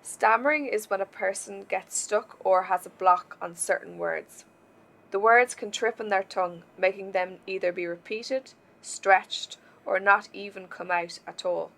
Stammering is when a person gets stuck or has a block on certain words. The words can trip on their tongue, making them either be repeated, stretched, or not even come out at all.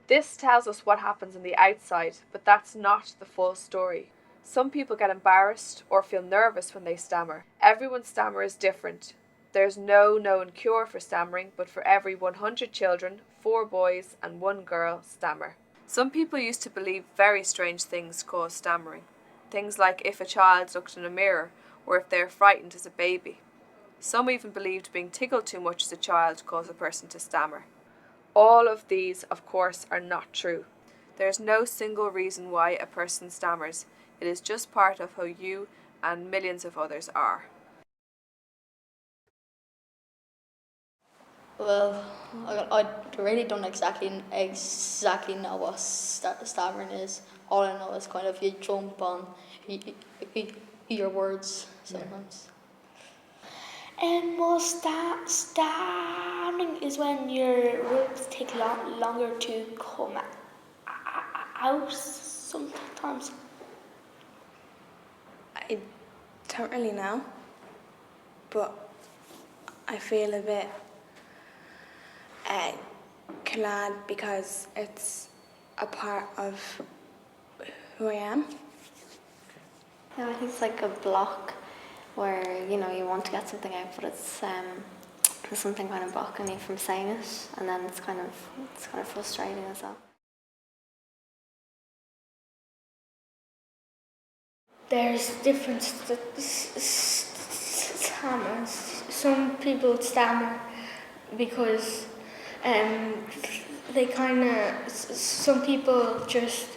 This tells us what happens on the outside, but that's not the full story. Some people get embarrassed or feel nervous when they stammer. Everyone's stammer is different. There's no known cure for stammering, but for every 100 children, 4 boys and 1 girl stammer. Some people used to believe very strange things cause stammering. Things like if a child looked in a mirror or if they are frightened as a baby. Some even believed being tickled too much as a child caused a person to stammer. All of these, of course, are not true. There is no single reason why a person stammers. It is just part of how you and millions of others are. Well, I really don't exactly know what stammering is. All I know is kind of you jump on your words sometimes. Well, stammering is when your words take longer to come out sometimes. I don't really know, but I feel a bit glad because it's a part of who I am. Yeah, I think it's like a block where, you want to get something out, but it's there's something kind of blocking you from saying it, and then it's kind of frustrating as well. There's different stammers. Some people stammer because they kind of. Some people just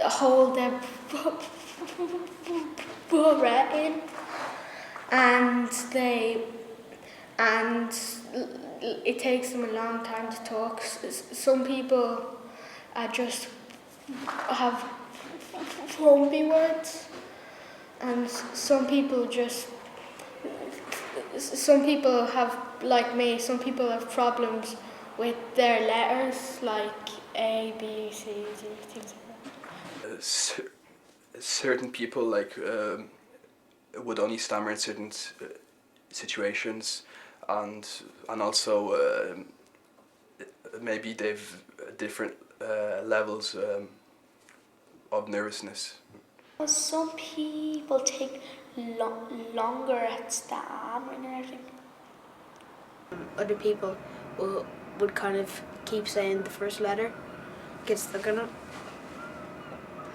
hold their breath in, and it takes them a long time to talk. Some people just have grumpy words, and some people have, like me, some people have problems with their letters, like A, B, C, D, things like that. Certain people would only stammer in certain situations, and also maybe they've different levels of nervousness. Some people take longer at stammering and everything. Other people would kind of keep saying the first letter, get stuck in it,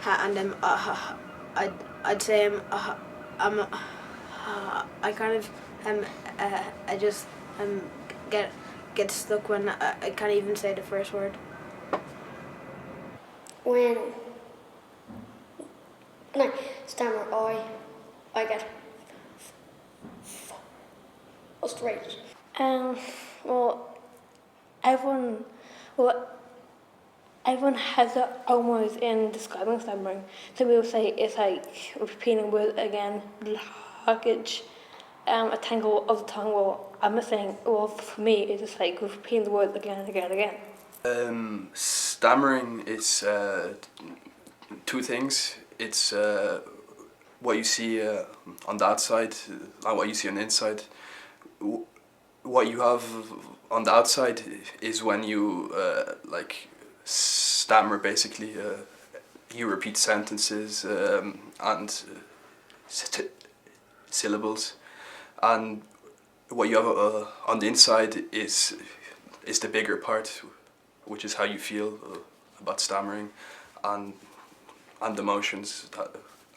and then I'd say I kind of I just get stuck when I can't even say the first word. When I stammer, I get frustrated. Well, everyone has their own ways in describing stammering. Some people say it's like repeating words again, blockage, a tangle of the tongue. Well, I'm not saying, well, for me, it's just like repeating the words again and again and again. Stammering is two things. It's what you see on the outside and what you see on the inside. What you have on the outside is when you stammer, basically. You repeat sentences and syllables, and what you have on the inside is the bigger part, which is how you feel about stammering and the emotions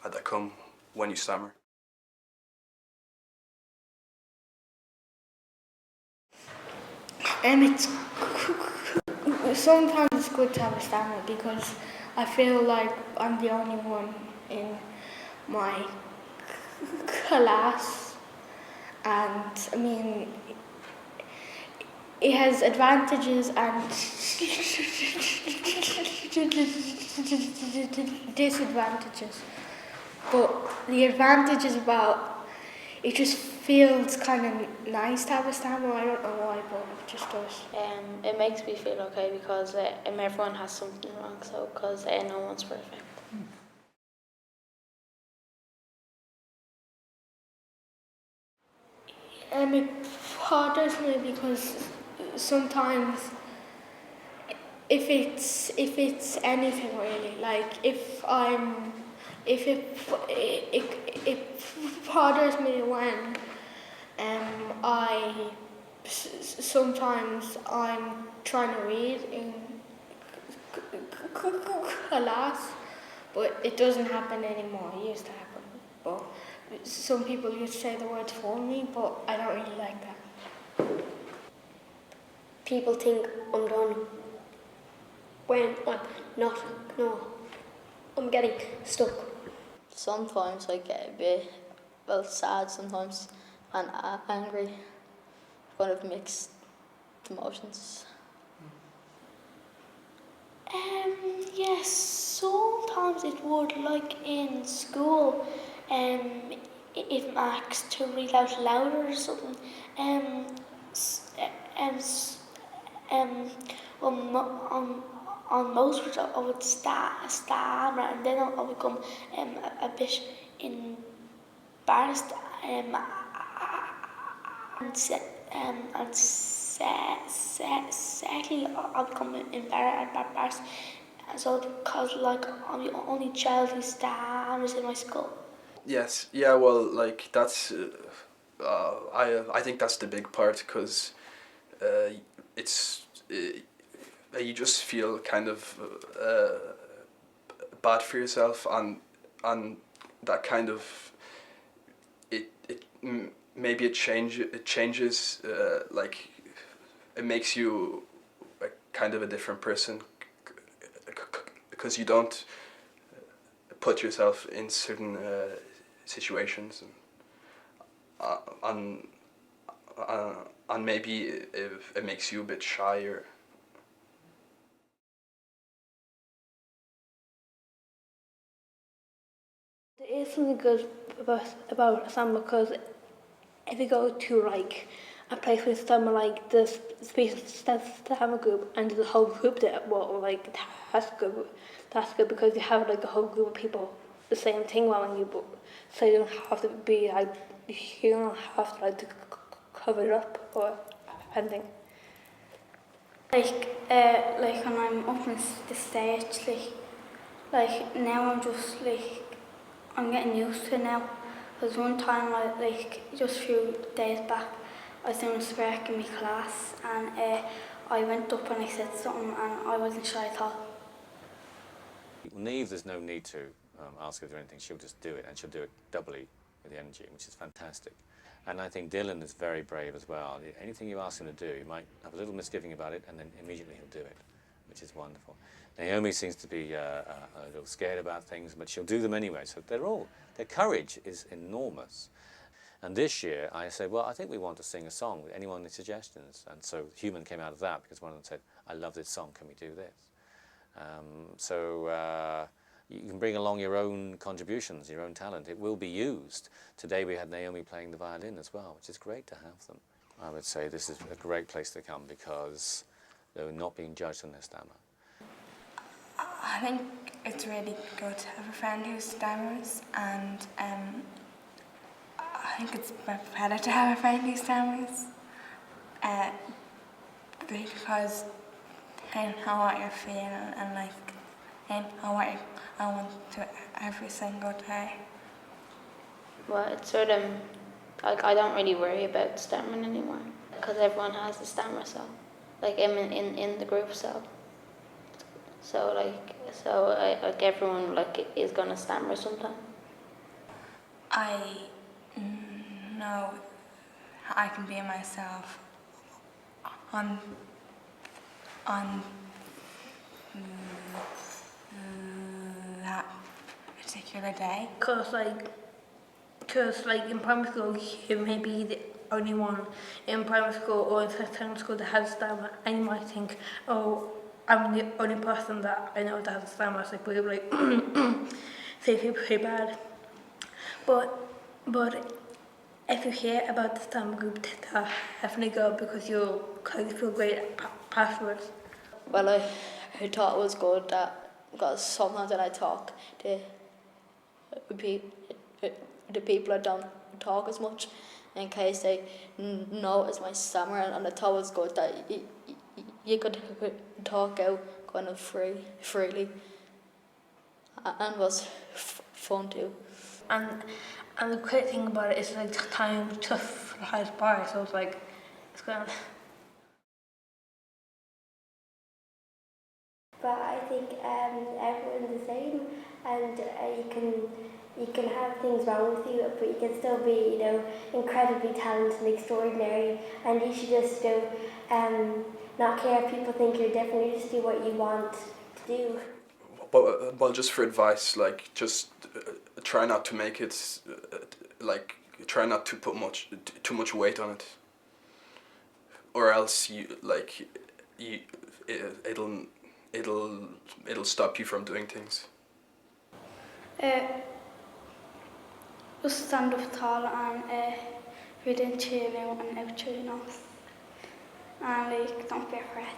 that come when you stammer. It's sometimes it's good to have a stammer because I feel like I'm the only one in my class, and I mean it has advantages and disadvantages. But the advantage is about it just feels kind of nice to have a stammer. I don't know why, but it just does. It makes me feel okay because everyone has something wrong, so because no one's perfect. It bothers me because sometimes if it's anything really, like if it bothers me when sometimes I'm trying to read in class, but it doesn't happen anymore. It used to happen, but some people used to say the words for me, but I don't really like that. People think I'm done when I'm not. No, I'm getting stuck. Sometimes I get a bit, well, sad sometimes, and angry, kind of mixed emotions. Yes, sometimes it would, like in school, if I'm asked to read out louder or something, on most words I would stammer, and then I would become a bit embarrassed, and sadly I'll become embarrassed. So because like I'm the only child who stammers in my school. Yes, yeah, well, like that's I think that's the big part, because it's you just feel kind of bad for yourself, and that kind of maybe it changes like it makes you kind of a different person, because you don't put yourself in certain situations, and maybe it makes you a bit shyer. There is something good about stammer, because if you go to like a place with stammer, like the speech stammer group, and the whole group that like that's good because you have like a whole group of people the same thing while you, but so you don't have to be like, you don't have to like cover it up or anything. Like when I'm up on the stage, like now I'm just like, I'm getting used to it now. Because one time, just a few days back, I was doing a spark in my class, and I went up and I said something, and I wasn't shy at all. Neve, there's no need to ask her to do anything. She'll just do it, and she'll do it doubly with the energy, which is fantastic. And I think Dylan is very brave as well. Anything you ask him to do, you might have a little misgiving about it, and then immediately he'll do it, which is wonderful. Naomi seems to be a little scared about things, but she'll do them anyway. So their courage is enormous. And this year I said, well, I think we want to sing a song. Anyone any suggestions? And so Human came out of that, because one of them said, I love this song, can we do this? You can bring along your own contributions, your own talent. It will be used. Today we had Naomi playing the violin as well, which is great to have them. I would say this is a great place to come, because they're not being judged on their stammer. I think it's really good to have a friend who stammers, and I think it's better to have a friend who stammers, because I know what you're feeling, and like I know what I want to every single day. Well, it's sort of like I don't really worry about stammering anymore, because everyone has a stammer, so like I'm in the group, so everyone like is gonna stammer sometime. I know I can be myself on that particular day. Because in primary school you may be the only one in primary school or in secondary school that has a stammer, and you might think, oh, I'm the only person that I know that has a stammer, so people like say feel pretty bad. But if you hear about the stammer group, definitely go, because you'll kind of feel great afterwards. Well, I thought it was good that because sometimes when I talk to the people I don't talk as much in case they notice my stammer, and I thought it was good that you could talk out kind of freely, and was fun too. And the great thing about it is like time just flies by, so it's like it's kind of. But I think everyone's the same, and you can have things wrong with you, but you can still be, incredibly talented and extraordinary, and you should just, not care if people think you're different. You just do what you want to do. Well, just for advice, like just try not to make it, try not to put too much weight on it, or else it'll stop you from doing things. Just stand up tall and read into your mouth and out through your nose. And don't be afraid.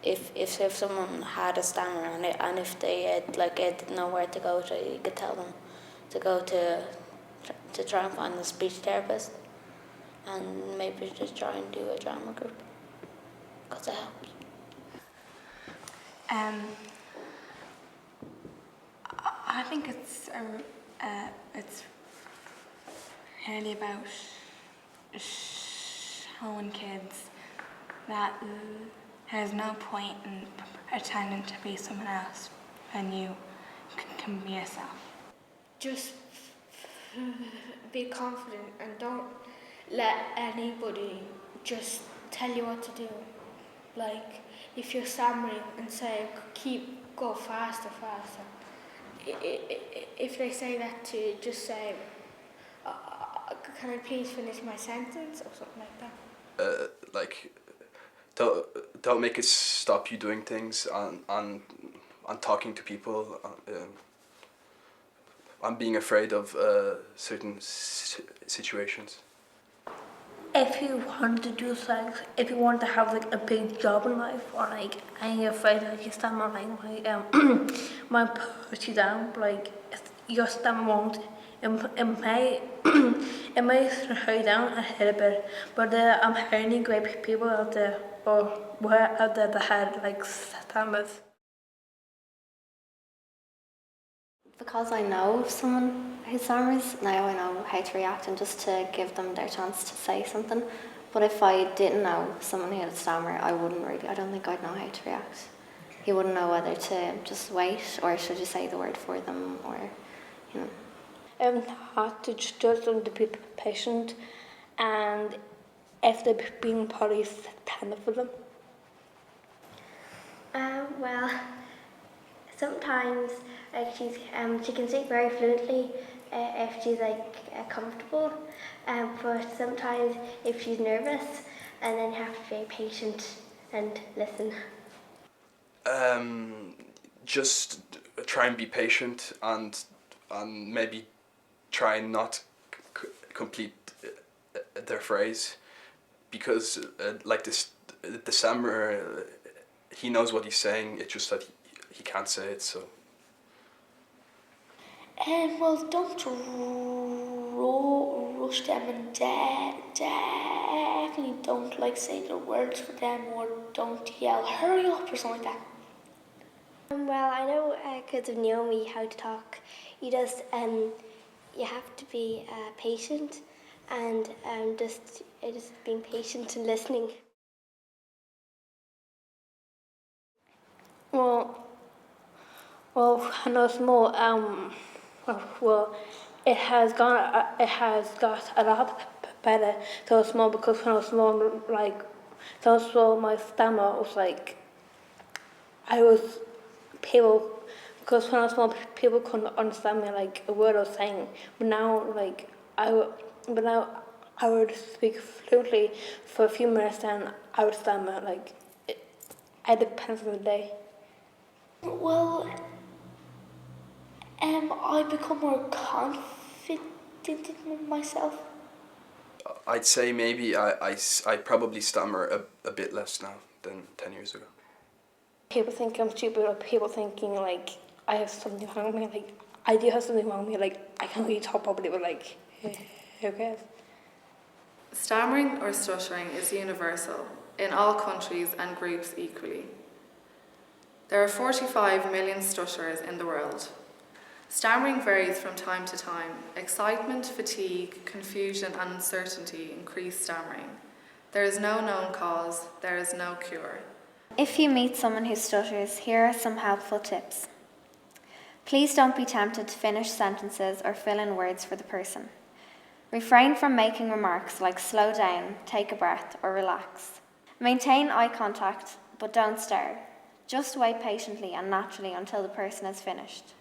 If someone had a stammer and if they didn't know where to go to, you could tell them to go to try and find a speech therapist, and maybe just try and do a drama group, because it helps. I think it's really about showing kids that there's no point in pretending to be someone else when you can be yourself. Just be confident and don't let anybody just tell you what to do. Like, if you're stammering and say, go faster. If they say that to you, just say, can I please finish my sentence, or something like that. Don't make it stop you doing things and talking to people, and being afraid of certain situations. If you want to do if you want to have a big job in life, or and you're afraid that your stammer might put you down, your stammer won't. It may slow you down a little bit, but I'm hearing great people out there, or were out there that had stammers. Because I know someone who stammers, now I know how to react and just to give them their chance to say something. But if I didn't know someone who had a stammer, I don't think I'd know how to react. You wouldn't know whether to just wait, or should you say the word for them, or, Hard to judge them to be patient, and if they're being probably stand up for them. Well, sometimes she can speak very fluently if she's comfortable, but sometimes if she's nervous, and then you have to be patient and listen. Just try and be patient, and maybe try and not complete their phrase, because the stammerer, he knows what he's saying. It's just that he can't say it. So. Well, don't rush them, and definitely don't say the words for them, or don't yell "hurry up" or something like that. Well, I know kids have known me how to talk. You just you have to be patient, and just being patient and listening. Well, when I was small, it has got a lot better. So I was small, because when I was small, my stammer was because when I was small, people couldn't understand me, a word I was saying. But now, I would speak fluently for a few minutes, then I would stammer. It depends on the day. Well, I become more confident in myself. I'd say maybe I probably stammer a bit less now, than 10 years ago. People think I'm stupid, or people thinking like I have something wrong with me. Like I do have something wrong with me. Like I can't really talk properly, but like who cares? Stammering or stuttering is universal in all countries and groups equally. There are 45 million stutterers in the world. Stammering varies from time to time. Excitement, fatigue, confusion and uncertainty increase stammering. There is no known cause, there is no cure. If you meet someone who stutters, here are some helpful tips. Please don't be tempted to finish sentences or fill in words for the person. Refrain from making remarks like slow down, take a breath, or relax. Maintain eye contact, but don't stare. Just wait patiently and naturally until the person has finished.